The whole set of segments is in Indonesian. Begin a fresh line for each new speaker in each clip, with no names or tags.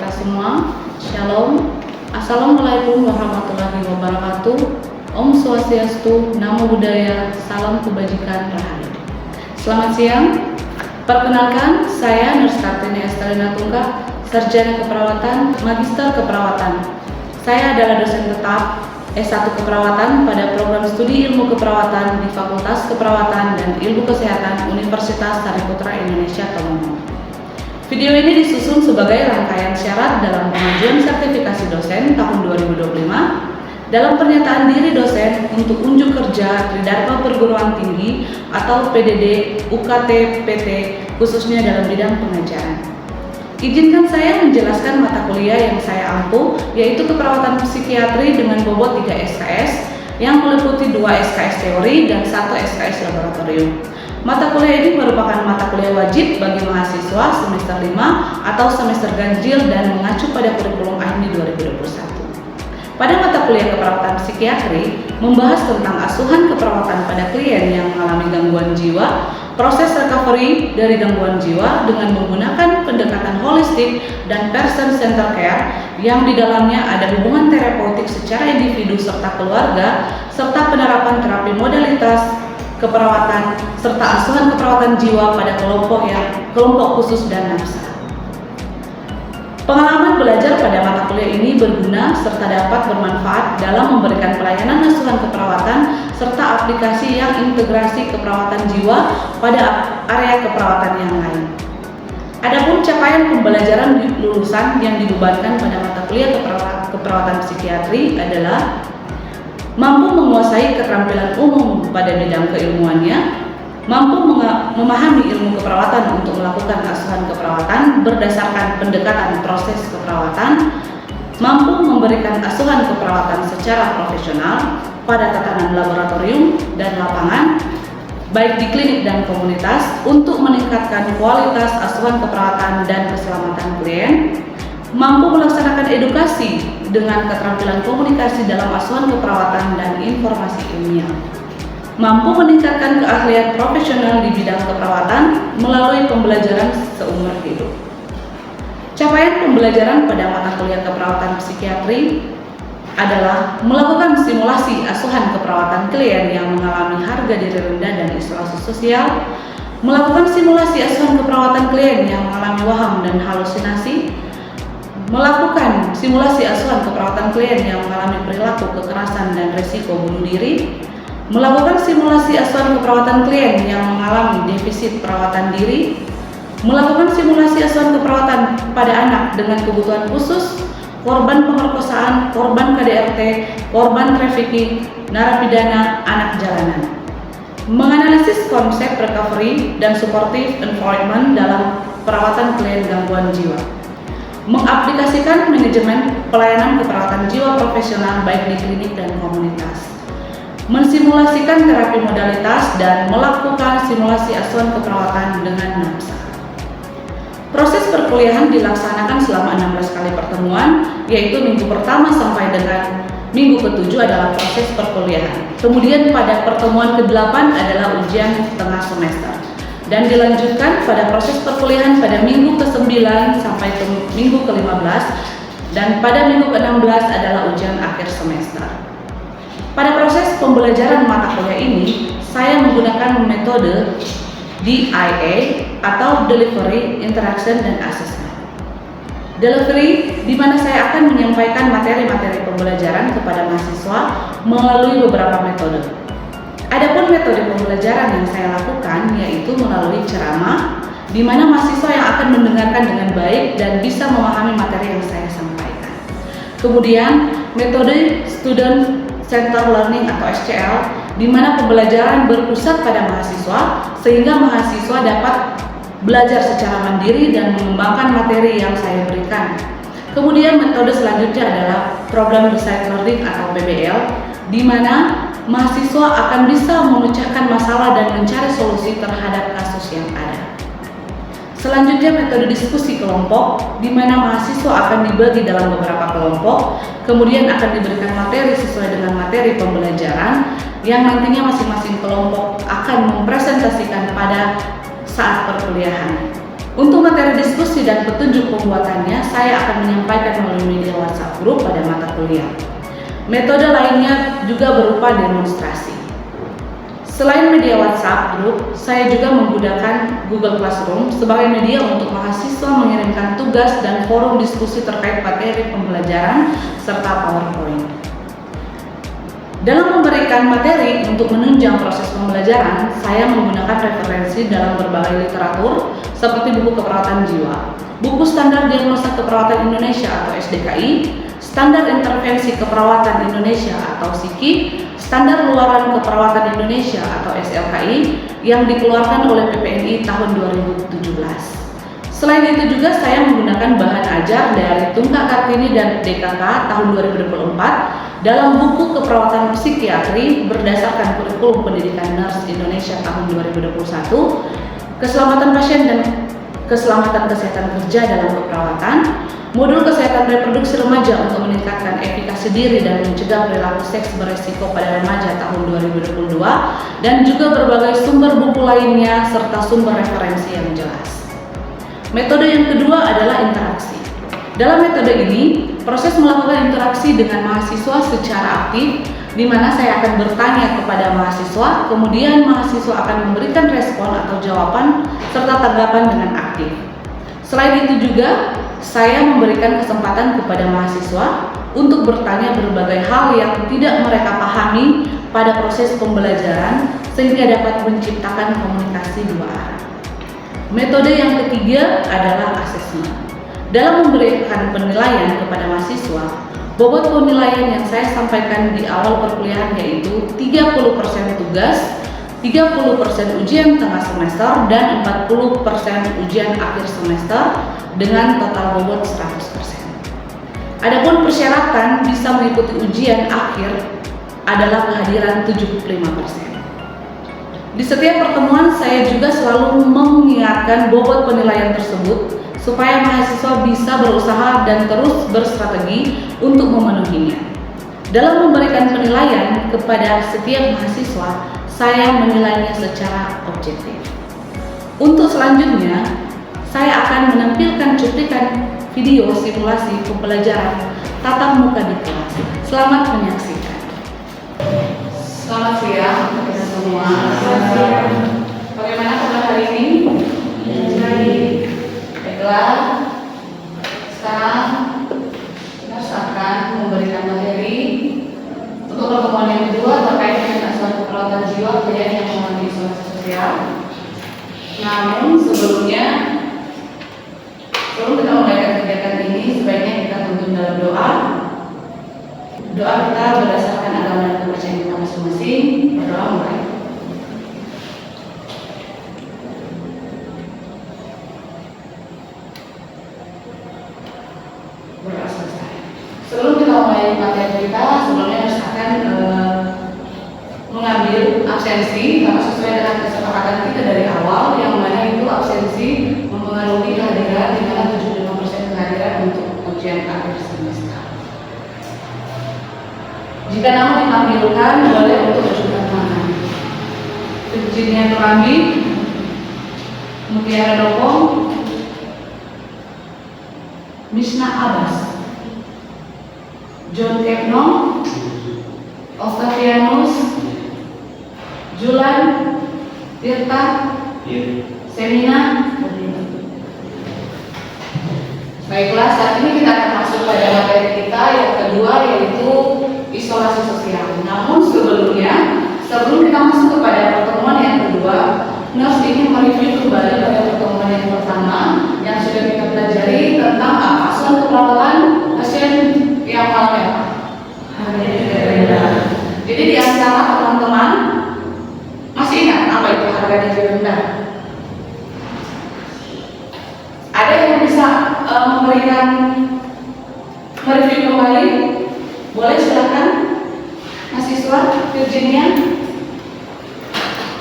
kita semua. Shalom. Assalamualaikum warahmatullahi wabarakatuh. Om Swastiastu, Namo Buddhaya, salam kebajikan rahayu. Selamat siang. Perkenalkan, saya Nurse Kartini Estelina Tungkah, Sarjana Keperawatan, Magister Keperawatan. Saya adalah dosen tetap S1 Keperawatan pada program studi Ilmu Keperawatan di Fakultas Keperawatan dan Ilmu Kesehatan Universitas Sariputra Indonesia Tomomo. Video ini disusun sebagai rangkaian syarat dalam pengajuan sertifikasi dosen tahun 2025 dalam pernyataan diri dosen untuk unjuk kerja Tridharma Perguruan Tinggi atau PDD UKT PT khususnya dalam bidang pengajaran. Izinkan saya menjelaskan mata kuliah yang saya ampu, yaitu keperawatan psikiatri dengan bobot 3 SKS yang meliputi 2 SKS teori dan 1 SKS laboratorium. Mata kuliah ini merupakan mata kuliah wajib bagi mahasiswa semester 5 atau semester ganjil dan mengacu pada kurikulum AIMI 2021. Pada mata kuliah keperawatan psikiatri membahas tentang asuhan keperawatan pada klien yang mengalami gangguan jiwa, proses recovery dari gangguan jiwa dengan menggunakan pendekatan holistik dan person-centered care yang di dalamnya ada hubungan terapeutik secara individu serta keluarga, serta penerapan terapi modalitas keperawatan serta asuhan keperawatan jiwa pada kelompok khusus dan nafsa. Pengalaman belajar pada mata kuliah ini berguna serta dapat bermanfaat dalam memberikan pelayanan asuhan keperawatan serta aplikasi yang integrasi keperawatan jiwa pada area keperawatan yang lain. Adapun capaian pembelajaran lulusan yang dibebankan pada mata kuliah keperawatan psikiatri adalah mampu menguasai keterampilan umum pada bidang keilmuannya, mampu memahami ilmu keperawatan untuk melakukan asuhan keperawatan berdasarkan pendekatan proses keperawatan, mampu memberikan asuhan keperawatan secara profesional pada tatanan laboratorium dan lapangan, baik di klinik dan komunitas untuk meningkatkan kualitas asuhan keperawatan dan keselamatan klien, mampu melaksanakan edukasi dengan keterampilan komunikasi dalam asuhan keperawatan dan informasi ilmiah, mampu meningkatkan keahlian profesional di bidang keperawatan melalui pembelajaran seumur hidup. Capaian pembelajaran pada mata kuliah keperawatan psikiatri adalah melakukan simulasi asuhan keperawatan klien yang mengalami harga diri rendah dan isolasi sosial, melakukan simulasi asuhan keperawatan klien yang mengalami waham dan halusinasi, melakukan simulasi asuhan keperawatan klien yang mengalami perilaku kekerasan dan risiko bunuh diri, melakukan simulasi asuhan keperawatan klien yang mengalami defisit perawatan diri, melakukan simulasi asuhan keperawatan pada anak dengan kebutuhan khusus, korban pemerkosaan, korban KDRT, korban trafficking, narapidana, anak jalanan, menganalisis konsep recovery dan supportive environment dalam perawatan klien gangguan jiwa, mengaplikasikan manajemen pelayanan keperawatan jiwa profesional baik di klinik dan komunitas, mensimulasikan terapi modalitas dan melakukan simulasi asuhan keperawatan dengan nafsa. Proses perkuliahan dilaksanakan selama 16 kali pertemuan, yaitu minggu pertama sampai dengan minggu ke-7 adalah proses perkuliahan. Kemudian pada pertemuan ke-8 adalah ujian tengah semester. Dan dilanjutkan pada proses perkuliahan pada minggu ke-9 sampai ke minggu ke-15, dan pada minggu ke-16 adalah ujian akhir semester. Pada proses pembelajaran mata kuliah ini, saya menggunakan metode DIA atau Delivery, Interaction, dan Assessment. Delivery, di mana saya akan menyampaikan materi-materi pembelajaran kepada mahasiswa melalui beberapa metode. Adapun metode pembelajaran yang saya lakukan yaitu melalui ceramah, di mana mahasiswa yang akan mendengarkan dengan baik dan bisa memahami materi yang saya sampaikan. Kemudian metode Student Center Learning atau SCL, di mana pembelajaran berpusat pada mahasiswa sehingga mahasiswa dapat belajar secara mandiri dan mengembangkan materi yang saya berikan. Kemudian metode selanjutnya adalah Problem Based Learning atau PBL, di mana mahasiswa akan bisa memecahkan masalah dan mencari solusi terhadap kasus yang ada. Selanjutnya metode diskusi kelompok, di mana mahasiswa akan dibagi dalam beberapa kelompok, kemudian akan diberikan materi sesuai dengan materi pembelajaran yang nantinya masing-masing kelompok akan mempresentasikan pada saat perkuliahan. Untuk materi diskusi dan petunjuk pembuatannya, saya akan menyampaikan melalui media WhatsApp Group pada mata kuliah. Metode lainnya juga berupa demonstrasi. Selain media WhatsApp Group, saya juga menggunakan Google Classroom sebagai media untuk mahasiswa mengirimkan tugas dan forum diskusi terkait materi pembelajaran serta PowerPoint. Dalam memberikan materi untuk menunjang proses pembelajaran, saya menggunakan referensi dalam berbagai literatur seperti buku keperawatan jiwa, buku standar diagnosa keperawatan Indonesia atau SDKI, standar intervensi keperawatan Indonesia atau SIKI, standar luaran keperawatan Indonesia atau SLKI yang dikeluarkan oleh PPNI tahun 2017. Selain itu juga saya menggunakan bahan ajar dari Tungkak Kartini dan DKK tahun 2024 dalam buku keperawatan psikiatri berdasarkan kurikulum pendidikan nurse Indonesia tahun 2021, keselamatan pasien dan keselamatan kesehatan kerja dalam keperawatan, modul kesehatan reproduksi remaja untuk meningkatkan efikasi diri dan mencegah perilaku seks beresiko pada remaja tahun 2022, dan juga berbagai sumber buku lainnya serta sumber referensi yang jelas. Metode yang kedua adalah interaksi. Dalam metode ini, proses melakukan interaksi dengan mahasiswa secara aktif, di mana saya akan bertanya kepada mahasiswa, kemudian mahasiswa akan memberikan respon atau jawaban serta tanggapan dengan aktif. Selain itu juga, saya memberikan kesempatan kepada mahasiswa untuk bertanya berbagai hal yang tidak mereka pahami pada proses pembelajaran sehingga dapat menciptakan komunikasi dua arah. Metode yang ketiga adalah asesmen. Dalam memberikan penilaian kepada mahasiswa, bobot penilaian yang saya sampaikan di awal perkuliahan yaitu 30% tugas, 30% ujian tengah semester, dan 40% ujian akhir semester dengan total bobot 100%. Adapun persyaratan bisa mengikuti ujian akhir adalah kehadiran 75%. Di setiap pertemuan saya juga selalu mengingatkan bobot penilaian tersebut supaya mahasiswa bisa berusaha dan terus berstrategi untuk memenuhinya. Dalam memberikan penilaian kepada setiap mahasiswa, saya menilainya secara objektif. Untuk selanjutnya, saya akan menampilkan cuplikan video simulasi pembelajaran tatap muka di kelas. Selamat menyaksikan. Selamat siang kita semua. Bagaimana kabar hari ini? Baik. Baiklah. Sekarang kita akan memberikan materi untuk pertemuan yang kedua terkait dengan asuhan keperawatan jiwa klien yang mengalami isolasi sosial. Namun sebelum kita memulai kegiatan ini, sebaiknya kita tuntun dalam doa. Doa kita berdasarkan agama dan kepercayaan kita masing-masing. Berdoa mulai. Berdoa selesai. Sebelum kita mulai materi kita, sebelumnya harus akan mengambil absensi karena sesuai dengan kesepakatan kita dari awal, yang mana itu absensi mempengaruhi kehadiran, di mana 75% kehadiran untuk ujian akhir semester. Jika nama ditampilkan, boleh untuk ajukan tangan. Virginia Turambi, Mutiara Dopong, Misna Abbas, John Kekno, Octavianus, Julan, Tirta, Semina. Baiklah, saat ini kita akan masuk pada materi kita yang kedua, yaitu isolasi sosial. Namun sebelum kita masuk kepada pertemuan yang kedua, nurse ingin mereview kembali pada pertemuan yang pertama yang sudah kita pelajari tentang asuhan keperawatan pasien yang malam. Jadi di antara teman-teman masih ingat apa itu harga diri rendah? Ada yang bisa memberikan mereview kembali? Boleh, silakan mahasiswa Virginia.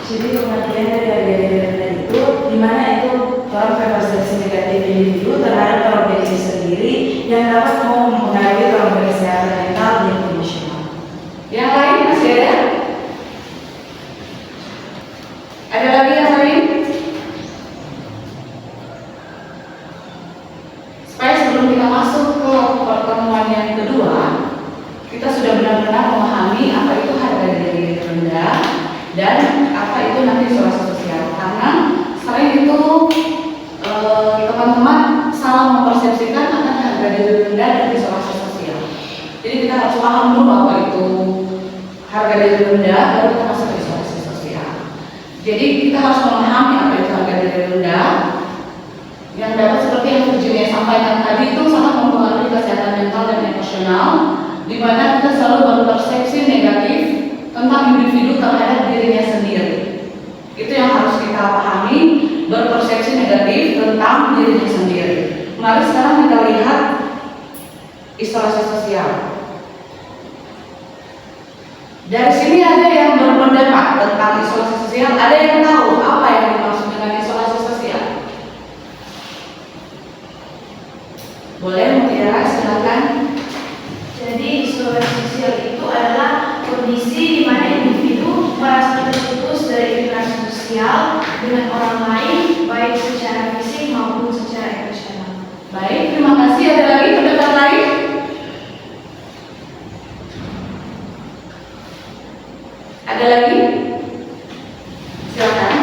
Jadi pengertian dari harga diri rendah itu dimana itu representasi negatif individu terhadap kelompok diri sendiri yang dapat mempengaruhi kelompok kesehatan mental dan emosional.
Yang lain masih ada? Ada lagi yang lain? rendah dan isolasi sosial. Jadi kita harus paham dulu apa itu harga diri rendah, baru kita masuk ke isolasi sosial. Jadi kita harus memahami apa itu harga diri rendah, yang dapat seperti yang Virginia sampaikan tadi itu sangat mempengaruhi kesehatan mental dan emosional, di mana kita selalu berpersepsi negatif tentang individu terhadap dirinya sendiri. Itu yang harus kita pahami, berpersepsi negatif tentang dirinya sendiri. Mari sekarang kita lihat isolasi sosial. Dari sini ada yang berpendapat tentang isolasi sosial, ada yang tahu apa yang dimaksud dengan isolasi sosial? Boleh Mutiara, silakan.
Jadi isolasi sosial itu adalah kondisi di mana individu merasa terputus dari interaksi sosial dengan orang lain, baik secara fisik maupun secara emosional.
Baik, terima kasih. Ada lagi pendapat lain? Ada lagi? Silakan.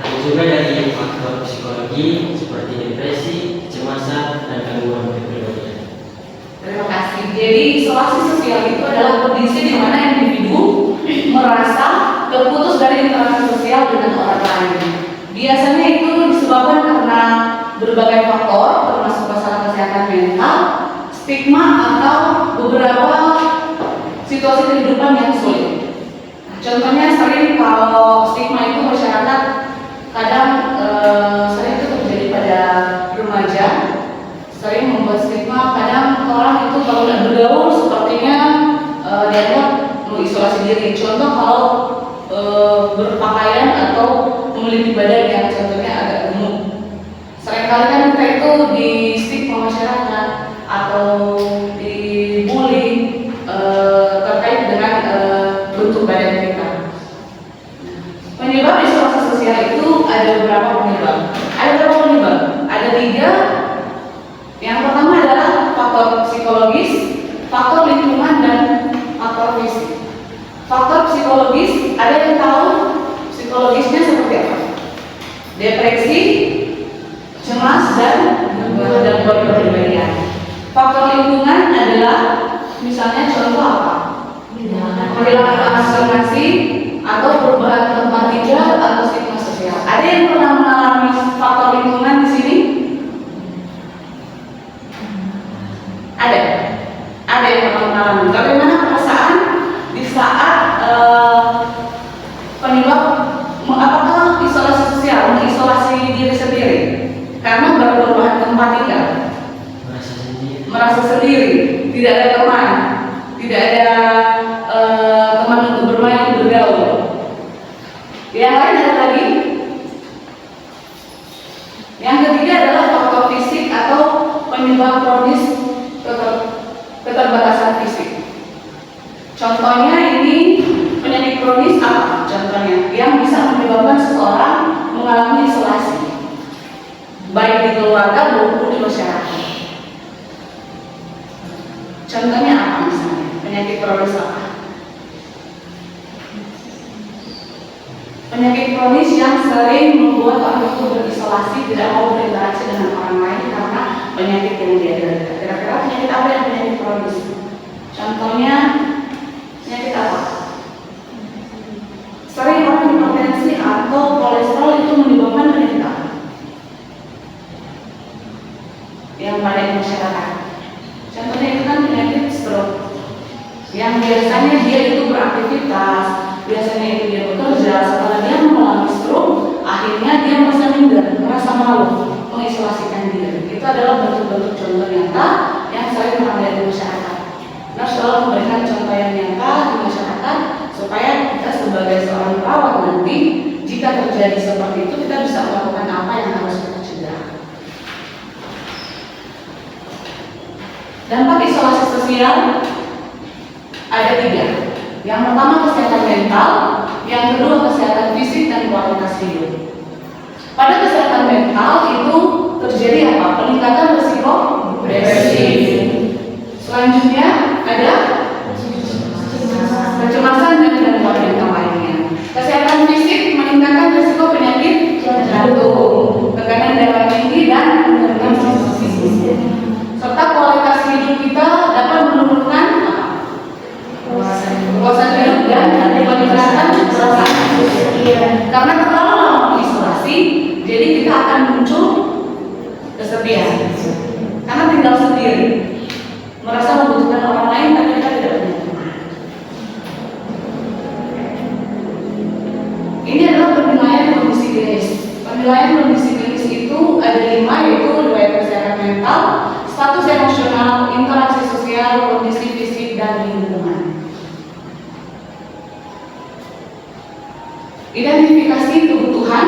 Ada juga dari faktor psikologi seperti depresi, kecemasan, dan gangguan kepribadian.
Terima kasih. Jadi isolasi sosial itu adalah kondisi di mana individu merasa terputus dari interaksi sosial dengan orang lain. Biasanya itu disebabkan karena berbagai faktor, termasuk masalah kesehatan mental, stigma, atau beberapa situasi kehidupan yang sulit. Contohnya sering kalau stigma itu masyarakat kadang sering itu terjadi pada remaja, sering membuat stigma. Kadang orang itu kalau tidak bergaul sepertinya dianggap mengisolasi diri. Contoh kalau berpakaian atau memiliki badan yang contohnya agak gemuk, seringkali kan kita itu di stigma masyarakat atau dibully terkait dengan bentuk badan kita. Penyebab isolasi sosial itu ada beberapa penyebab. Ada berapa penyebab? Ada 3. Yang pertama adalah faktor psikologis, faktor lingkungan, dan faktor fisik. Faktor psikologis, ada yang tahu psikologisnya seperti apa? Depresi, cemas, dan gangguan kepribadian. Faktor lingkungan adalah misalnya contoh apa? Kehilangan asosiasi atau perubahan tempat tinggal atau stigma sosial. Ada yang pernah mengalami faktor lingkungan di sini? Ada yang pernah mengalami. Bagaimana perasaan di saat penyebab apakah isolasi sosial, mengisolasi diri sendiri karena perubahan tempat tinggal, merasa sendiri, tidak ada teman, tidak ada teman untuk bermain, bergaul. Yang lain ada lagi. Yang ketiga adalah faktor fisik atau penyebab kronis keterbatasan fisik. Contohnya ini penyakit kronis apa? Contohnya yang bisa menyebabkan seseorang mengalami isolasi, baik di keluarga maupun di masyarakat. Contohnya apa misalnya? Penyakit kronis apa? Penyakit kronis yang sering membuat orang itu berisolasi, tidak mau berinteraksi dengan orang lain karena penyakit yang dia derita. Kira-kira penyakit apa yang penyakit kronis? Contohnya penyakit apa? Sering orang hipertensi atau kolesterol itu menyebabkan penyakit apa? Yang pada masyarakat. Contohnya itu kan penyakit stroke. Yang biasanya dia itu beraktivitas, biasanya itu dia bekerja, setelah dia mengalami stroke, akhirnya dia merasa minder, merasa malu, mengisolasikan diri. Itu adalah bentuk-bentuk contoh nyata yang sering terjadi di masyarakat. Nah, selalu memberikan contoh yang nyata di masyarakat supaya kita sebagai seorang perawat nanti, jika terjadi seperti itu, kita bisa melakukan apa yang harus kita cegah. Dampak isolasi sosial ada 3. Yang pertama kesehatan mental, yang kedua kesehatan fisik dan kualitas hidup. Pada kesehatan mental itu terjadi apa? Peningkatan risiko depresi. Selanjutnya ada kecemasan dan gangguan mental lainnya. Kesehatan fisik meningkatkan risiko penyakit jantung, tekanan darah tinggi dan serta merasa membutuhkan orang lain tapi kita tidak punya teman. Ini adalah penilaian kondisi klinis. Penilaian kondisi klinis itu ada 5, yaitu riwayat kesehatan mental, status emosional, interaksi sosial, kondisi fisik, dan lingkungan. Identifikasi kebutuhan,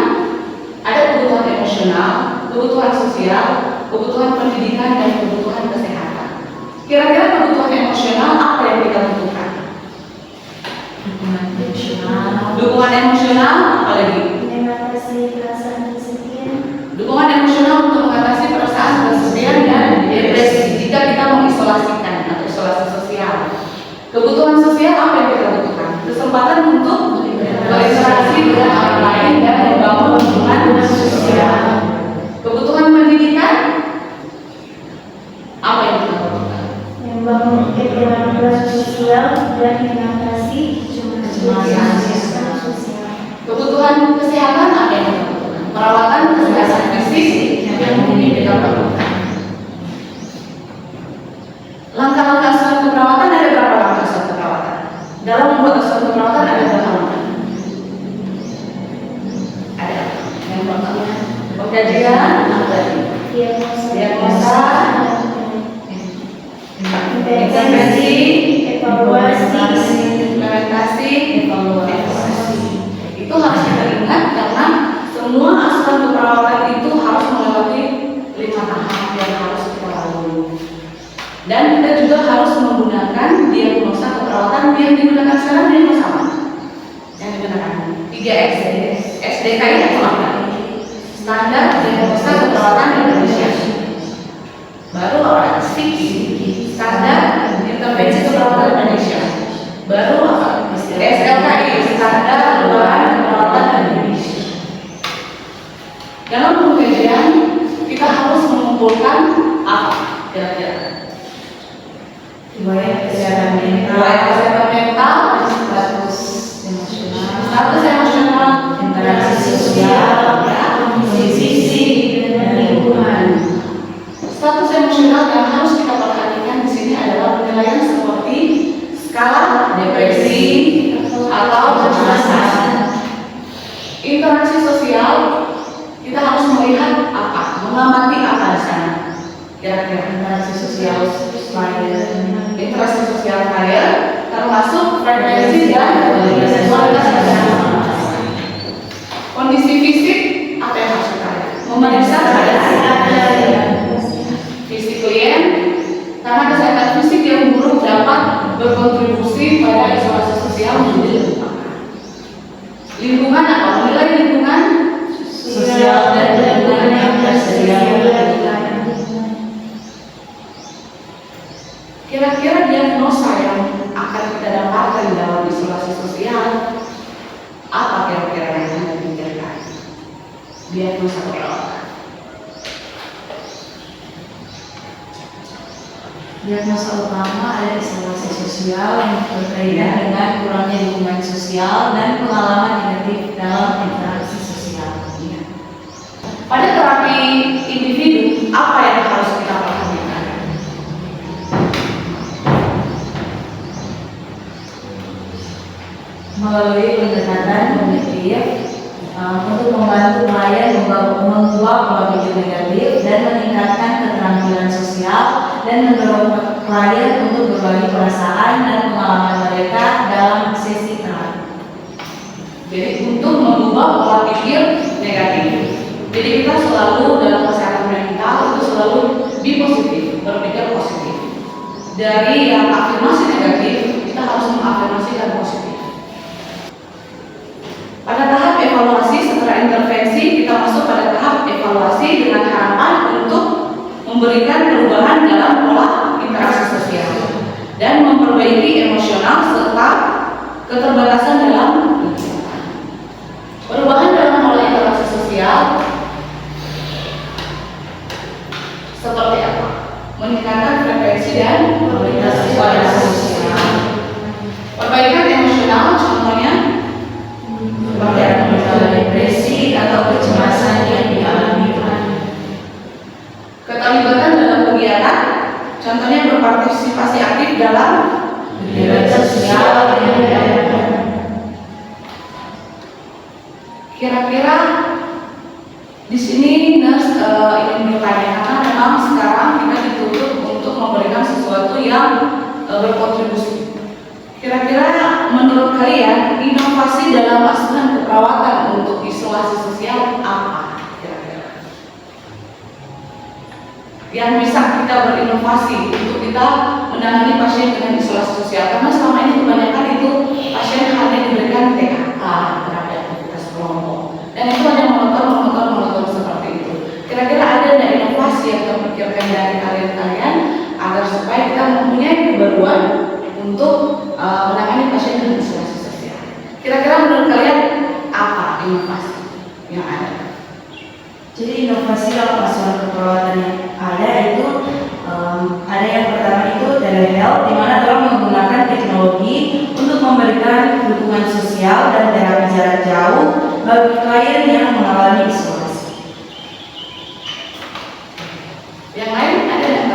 ada kebutuhan emosional, kebutuhan sosial, kebutuhan pendidikan, dan kebutuhan kesehatan. Kira-kira kebutuhan emosional apa yang kita butuhkan? Dukungan emosional, apa lagi?
Mengatasi perasaan kesepian.
Dukungan emosional untuk mengatasi perasaan kesepian dan depresi jika kita mengisolasikan atau isolasi sosial. Kebutuhan sosial apa yang kita butuhkan? Kesempatan untuk berinteraksi dengan orang lain dan membangun hubungan sosial. Kebutuhan pendidikan apa yang kita butuhkan?
Membangun kekeluargaan sosial dan mengatasi kecemasan sosial.
Kebutuhan kesehatan apa yang kita butuhkan? Perawatan kesehatan fisik yang ini kita perlukan. Langkah-langkah asuhan keperawatan, ada berapa langkah asuhan keperawatan? Dalam membuat asuhan keperawatan ada berapa langkah? Ada. Yang pertama pengkajian, diagnosa, intervensi,
evaluasi,
implementasi, evaluasi. Itu harus kita ingat karena semua asuhan keperawatan itu harus melewati 5 tahap yang harus kita lalui. Dan kita juga harus menggunakan diagnosa keperawatan yang digunakan sekarang diagnosa apa? Yang digunakan 3 SDKI atau apa? Standar diagnosa keperawatan Indonesia. Baru orang standar intervensi keperawatan Indonesia. Baru apa? SLKI, standar keperawatan Indonesia. Dalam pengkajian kita harus mengumpulkan apa kira-kira?
Riwayat kesehatan mental,
Riwayat kesehatan mental,
status emosional,
status emosional,
interaksi sosial, kondisi fisik, dan lingkungan.
Status emosional yang harus kita perhatikan di sini adalah penilaian seperti skala depresi atau kecemasan. Interaksi sosial kita harus melihat apa, mengamati apa di sana. Kira-kira interaksi sosial klien termasuk frekuensi dan kualitas kesehatan. Kondisi fisik apa yang harus kita lihat? Memeriksa keadaan fisik klien, karena kesehatan fisik yang buruk dapat berkontribusi pada isolasi sosial menjadi lebih parah. Lingkungan apa? Menilai lingkungan
Sosial dan lingkungan yang tersedia.
Kira-kira diagnosa yang akan kita dapatkan dalam isolasi sosial apa kira-kira yang Anda pikirkan? Diagnosa keperawatan.
Diagnosa utama ada isolasi sosial yang berkaitan dengan kurangnya dukungan sosial dan pengalaman negatif dalam interaksi sosial.
Pada terapi individu, apa yang harus kita perhatikan?
Melalui pendekatan kognitif untuk membantu klien mengubah pola pikir negatif dan meningkatkan keterampilan sosial dan mendorong klien untuk berbagi perasaan dan pengalaman mereka dalam sesi terapi.
Jadi untuk mengubah pola pikir negatif. Jadi kita selalu dalam kesehatan mental itu selalu be positif, berpikir positif. Dari yang afirmasi negatif, kita harus mengafirmasikan positif. Pada tahap evaluasi setelah intervensi, kita masuk pada tahap evaluasi dengan harapan untuk memberikan perubahan dalam pola interaksi sosial dan memperbaiki emosional serta keterbatasan dalam kegiatan. Perubahan dalam pola interaksi sosial seperti apa? Meningkatkan frekuensi dan kualitas sosial. Perbaikan emosional contohnya
Pada depresi atau kecemasan yang dialami.
keterlibatan dalam kegiatan, contohnya berpartisipasi aktif dalam
kegiatan sosial
Kira-kira di sini nurse ingin bertanya, karena memang sekarang kita dituntut untuk memberikan sesuatu yang berkontribusi. Kira-kira menurut kalian inovasi dalam asuhan keperawatan untuk isolasi sosial apa? Kira-kira yang bisa kita berinovasi untuk kita menangani pasien dengan isolasi sosial, karena selama ini kebanyakan itu pasien hanya diberikan TKK, terapi aktivitas kelompok, dan itu hanya monoton seperti itu. Kira-kira ada nggak inovasi yang terpikirkan dari kalian agar supaya kita mempunyai kebaruan untuk menangani pasien dengan isolasi sosial? Kira-kira menurut kalian apa inovasi yang ada?
Jadi inovasi dalam asuhan keperawatan yang ada itu ada yang pertama itu telehealth, di mana telah menggunakan teknologi untuk memberikan dukungan sosial dan terapi jarak jauh bagi klien yang mengalami isolasi.
Yang lain ada yang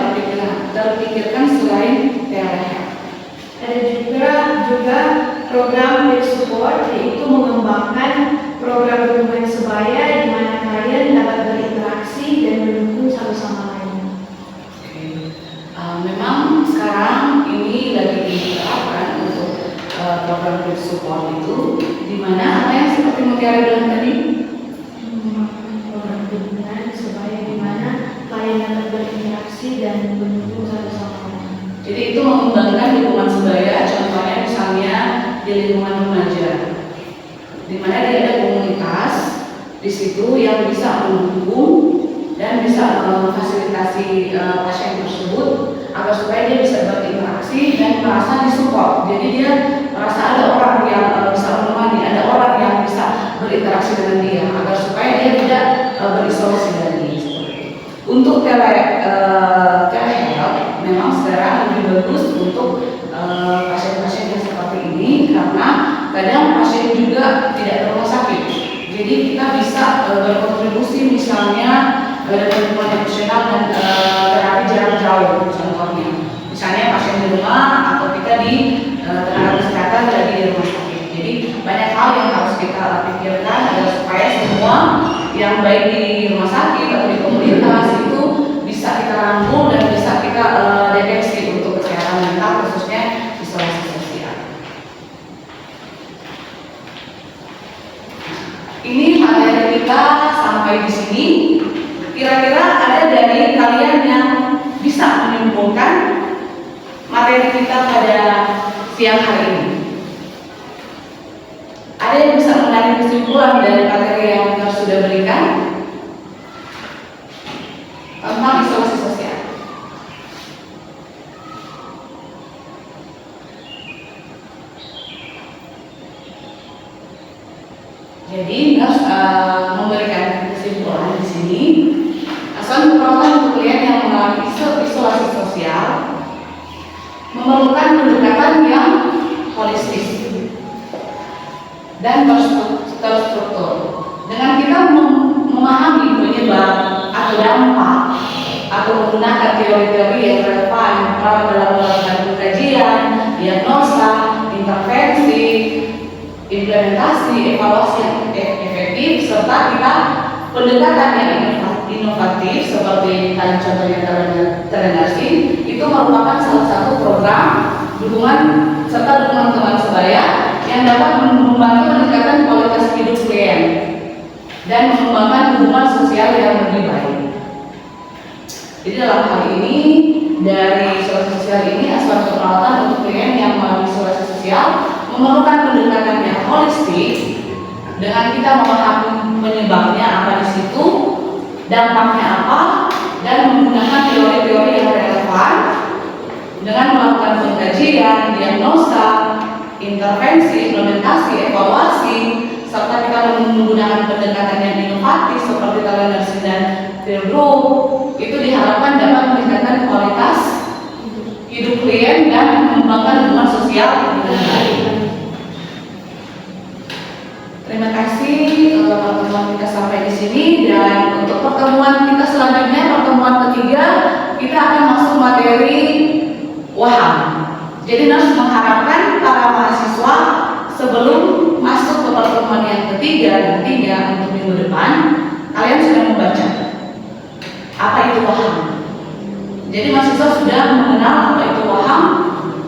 terpikirkan selain telehealth?
Ada juga program peer support, yaitu mengembangkan program dukungan sebaya di mana kalian dapat berinteraksi dan mendukung satu sama lain.
Memang sekarang ini lagi diterapkan untuk program peer support itu, di mana apa yang seperti Mutiara bilang tadi,
Mengembangkan program dukungan sebaya di mana kalian dapat berinteraksi dan mendukung satu sama lain.
jadi itu mengembangkan dukungan sebaya, contohnya misalnya di lingkungan remaja, di mana dia ada komunitas di situ yang bisa mendukung dan bisa memfasilitasi pasien tersebut agar supaya dia bisa berinteraksi dan merasa disupport. Jadi dia merasa ada orang yang bisa menemani, ada orang yang bisa berinteraksi dengan dia agar supaya dia tidak berisolasi lagi. Untuk telehealth memang sekarang lebih bagus untuk pasien-pasien yang seperti ini, karena kadang pasien juga tidak rumah sakit. Jadi kita bisa berkontribusi misalnya dengan dukungan emosional dan terapi jarak jauh, contohnya. Misalnya pasien di rumah atau kita di tenaga kesehatan lagi di rumah sakit. Jadi banyak hal yang harus kita pikirkan agar supaya semua yang baik di rumah sakit atau di komunitas itu bisa kita rangkul dan bisa kita deteksi untuk kesehatan mental, khususnya isolasi sosial. Ini materi kita sampai di sini. Kira-kira ada dari kalian yang bisa menyimpulkan materi kita pada siang hari ini? Ada yang bisa menarik kesimpulan dari materi yang kita sudah berikan tentang isolasi sosial? Jadi memberikan kesimpulan di sini, asuhan keperawatan untuk klien yang mengalami isolasi sosial memerlukan pendekatan yang holistis dan terstruktur. Dengan kita memahami penyebab atau dampak atau menggunakan teori-teori yang relevan dalam melakukan kajian, diagnosa, intervensi, implementasi, evaluasi yang efektif, serta kita pendekatan yang inovatif seperti tadi contohnya telemedicine, itu merupakan salah satu program dukungan serta dukungan teman sebaya yang dapat membantu meningkatkan kualitas hidup klien dan mengembangkan hubungan sosial yang lebih baik. Jadi dalam hal ini, dari isolasi sosial ini, asuhan keperawatan untuk klien yang mengalami isolasi sosial memerlukan pendekatan yang holistik dengan kita memahami penyebabnya apa di situ, dampaknya apa, dan menggunakan teori-teori yang relevan dengan melakukan pengkajian, diagnosa, intervensi, implementasi, evaluasi, serta kita menggunakan pendekatan yang inovatif seperti telemedicine dan peer group. Itu diharapkan dapat meningkatkan kualitas hidup klien dan mengembangkan hubungan sosial dengan baik. Terima kasih pertemuan kita sampai di sini, dan untuk pertemuan kita selanjutnya, pertemuan ketiga, kita akan masuk materi Waham. Jadi Nurse mengharapkan para mahasiswa sebelum masuk ke pertemuan yang ketiga nantinya untuk minggu depan, kalian sudah membaca apa itu waham. Jadi mahasiswa sudah mengenal apa itu waham,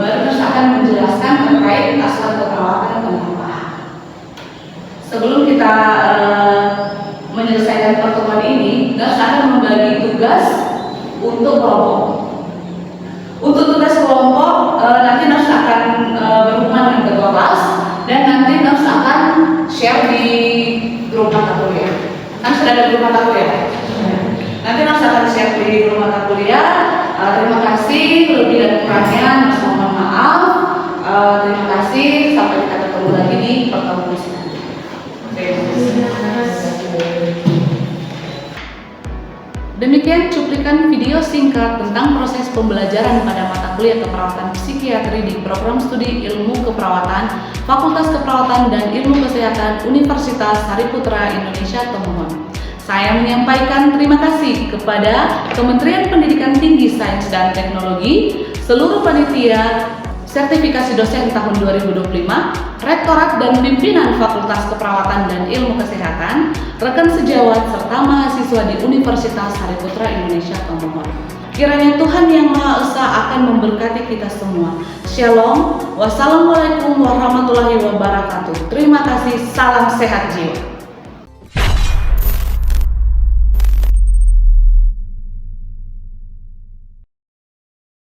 baru Nurse akan menjelaskan terkait asuhan keperawatan tentang waham. Sebelum kita menyelesaikan pertemuan ini, Nurse akan membagi tugas untuk kelompok. Untuk tugas kelompok, nanti Nurse akan berhubungan dengan ketua kelas dan nanti Nurse akan share di grup mata kuliah. Kan sudah ada grup mata kuliah. Nanti Nurse akan share di grup mata kuliah. Terima kasih, lebih dan kurangnya Nurse mohon maaf. Terima kasih, sampai kita ketemu lagi di pertemuan selanjutnya. Demikian cuplikan video singkat tentang proses pembelajaran pada mata kuliah keperawatan psikiatri di program studi Ilmu Keperawatan Fakultas Keperawatan dan Ilmu Kesehatan Universitas Hariputra Indonesia Tomohon. Saya menyampaikan terima kasih kepada Kementerian Pendidikan Tinggi Sains dan Teknologi, seluruh panitia sertifikasi dosen tahun 2025, Rektorat dan pimpinan Fakultas Keperawatan dan Ilmu Kesehatan, rekan sejawat serta mahasiswa di Universitas Hariputra Indonesia Tomohon. Kiranya Tuhan Yang Maha Esa akan memberkati kita semua. Shalom, wassalamualaikum warahmatullahi wabarakatuh. Terima kasih, salam sehat jiwa.